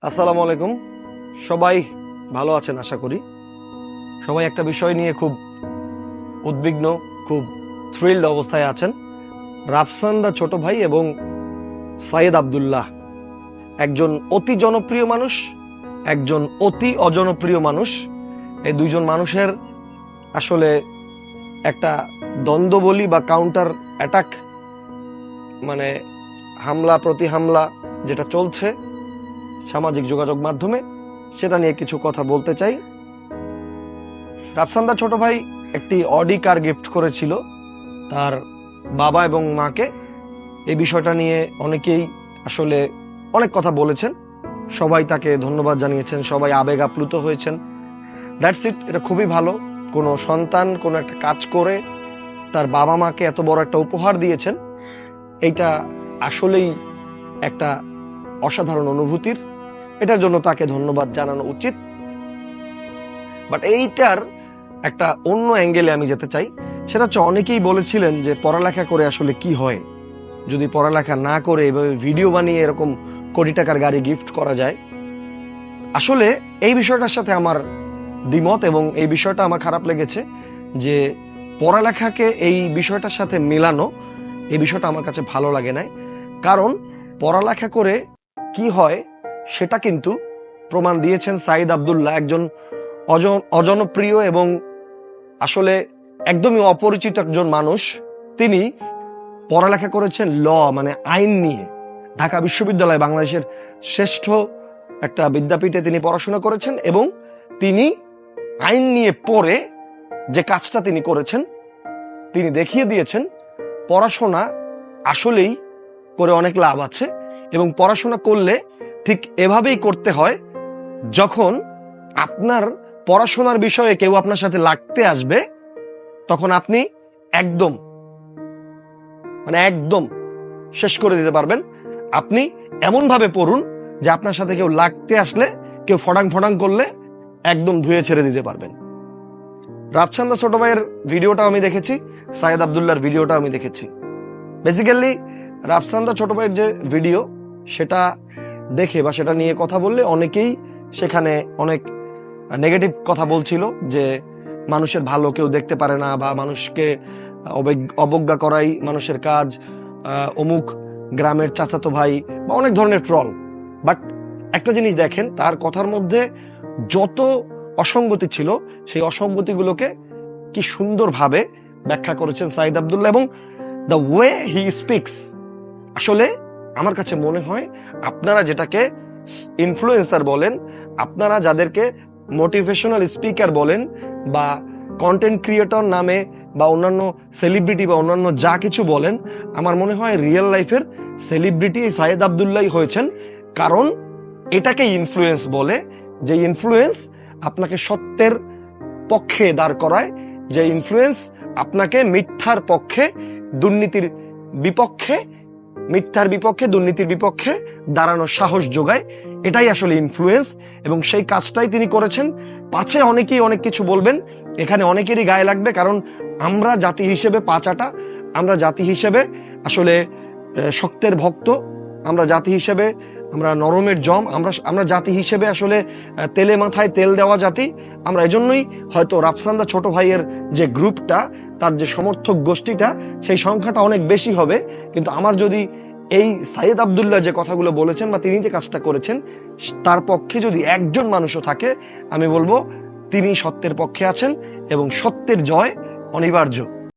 আসসালামু আলাইকুম। সবাই ভালো আছেন আশা করি। সবাই একটা বিষয় নিয়ে খুব উদ্বিগ্ন, খুব থ্রিল্ড অবস্থায় আছেন। রাফসান দা ছোট ভাই এবং সাইয়েদ আব্দুল্লাহ, একজন অতি জনপ্রিয় মানুষ, একজন অতি অজনপ্রিয় মানুষ। এই দুইজন মানুষের আসলে একটা দ্বন্দ্ব বলি বা কাউন্টার অ্যাটাক, মানে হামলা প্রতি হামলা যেটা চলছে সামাজিক যোগাযোগ মাধ্যমে, সেটা নিয়ে কিছু কথা বলতে চাই। রাফসান দা ছোট ভাই একটি অডি কার গিফট করেছিল তার বাবা এবং মাকে। এই বিষয়টা নিয়ে অনেকেই আসলে অনেক কথা বলেছেন, সবাই তাকে ধন্যবাদ জানিয়েছেন, সবাই আবেগ আপ্লুত হয়েছেন। দ্যাটস ইট, এটা খুবই ভালো। কোনো সন্তান কোনো একটা কাজ করে তার বাবা মাকে এত বড় একটা উপহার দিয়েছেন, এইটা আসলেই একটা অসাধারণ অনুভূতির। এটার জন্য তাকে ধন্যবাদ জানানো উচিত। বাট এইটার একটা অন্য অ্যাঙ্গেলে আমি যেতে চাই। সেটা হচ্ছে, অনেকেই বলেছিলেন যে পড়ালেখা করে আসলে কি হয়, যদি পড়ালেখা না করে এভাবে ভিডিও বানিয়ে এরকম কোটি টাকার গাড়ি গিফট করা যায়। আসলে এই বিষয়টার সাথে আমার দ্বিমত, এবং এই বিষয়টা আমার খারাপ লেগেছে যে পড়ালেখাকে এই বিষয়টার সাথে মেলানো, এই বিষয়টা আমার কাছে ভালো লাগে নাই। কারণ পড়ালেখা করে কি হয় সেটা কিন্তু প্রমাণ দিয়েছেন সাইয়েদ আব্দুল্লাহ, একজন অজনপ্রিয় এবং আসলে একদমই অপরিচিত একজন মানুষ। তিনি পড়ালেখা করেছেন ল, মানে আইন নিয়ে। ঢাকা বিশ্ববিদ্যালয় বাংলাদেশের শ্রেষ্ঠ একটা বিদ্যাপীঠে তিনি পড়াশোনা করেছেন, এবং তিনি আইন নিয়ে পড়ে যে কাজটা তিনি করেছেন, তিনি দেখিয়ে দিয়েছেন পড়াশোনা আসলেই করে অনেক লাভ আছে। এবং পড়াশোনা করলে ঠিক এভাবেই করতে হয়, যখন আপনার পড়াশোনার বিষয়ে কেউ আপনার সাথে লাগতে আসবে, তখন আপনি একদম একদম শেষ করে দিতে পারবেন। আপনি এমন ভাবে পড়ুন যে আপনার সাথে কেউ লাগতে আসলে, কেউ ফডাং ফডাং করলে একদম ধুয়ে ছেড়ে দিতে পারবেন। রাফসান দা ছোট ভাইয়ের ভিডিওটা আমি দেখেছি, সাইয়েদ আব্দুল্লাহর ভিডিওটা আমি দেখেছি। বেসিক্যালি রাফসান দা ছোট ভাইয়ের যে ভিডিও, সেটা দেখে বা সেটা নিয়ে কথা বললে অনেকেই সেখানে অনেক নেগেটিভ কথা বলছিল, যে মানুষের ভালো কেউ দেখতে পারে না, বা মানুষকে অবজ্ঞা করাই মানুষের কাজ, অমুক গ্রামের চাচাতো ভাই, বা অনেক ধরনের ট্রল। বাট একটা জিনিস দেখেন, তার কথার মধ্যে যত অসঙ্গতি ছিল, সেই অসঙ্গতিগুলোকে কি সুন্দরভাবে ব্যাখ্যা করেছেন সাইয়েদ আব্দুল্লাহ। এবং দ্য ওয়ে হি স্পিক্স, আসলে আমার কাছে মনে হয় আপনারা যেটাকে ইনফ্লুয়েন্সার বলেন, আপনারা যাদেরকে মোটিভেশনাল স্পিকার বলেন, বা কন্টেন্ট ক্রিয়েটর নামে, বা অন্যান্য সেলিব্রিটি বা অন্যান্য যা কিছু বলেন, আমার মনে হয় রিয়েল লাইফের সেলিব্রিটি সাইয়েদ আব্দুল্লাহ হয়েছেন। কারণ এটাকে ইনফ্লুয়েন্স বলে, যে ইনফ্লুয়েন্স আপনাকে সত্যের পক্ষে দাঁড় করায়, যে ইনফ্লুয়েন্স আপনাকে মিথ্যার পক্ষে, দুর্নীতির বিপক্ষে, মিথ্যার বিপক্ষে, দুর্নীতির বিপক্ষে দাঁড়ানোর সাহস যোগায়। এটাই আসলে ইনফ্লুয়েন্স, এবং সেই কাজটাই তিনি করেছেন। পাছে অনেকেই অনেক কিছু বলবেন, এখানে অনেকেরই গায়ে লাগবে, কারণ আমরা জাতি হিসেবে পাচাটা, আমরা জাতি হিসেবে আসলে শক্তের ভক্ত, আমরা জাতি হিসেবে আমরা নরমের জম, আমরা জাতি হিসেবে আসলে তেলে মাথায় তেল দেওয়া জাতি। আমরা এজন্যই হয়তো রাফসান দা ছোট ভাইয়ের যে গ্রুপটা, তার যে সমর্থক গোষ্ঠীটা, সেই সংখ্যাটা অনেক বেশি হবে। কিন্তু আমার যদি এই সাইয়েদ আব্দুল্লাহ যে কথাগুলো বলেছেন, বা তিনি যে কাজটা করেছেন, তার পক্ষে যদি একজন মানুষও থাকে, আমি বলবো তিনি সত্যের পক্ষে আছেন, এবং সত্যের জয় অনিবার্য।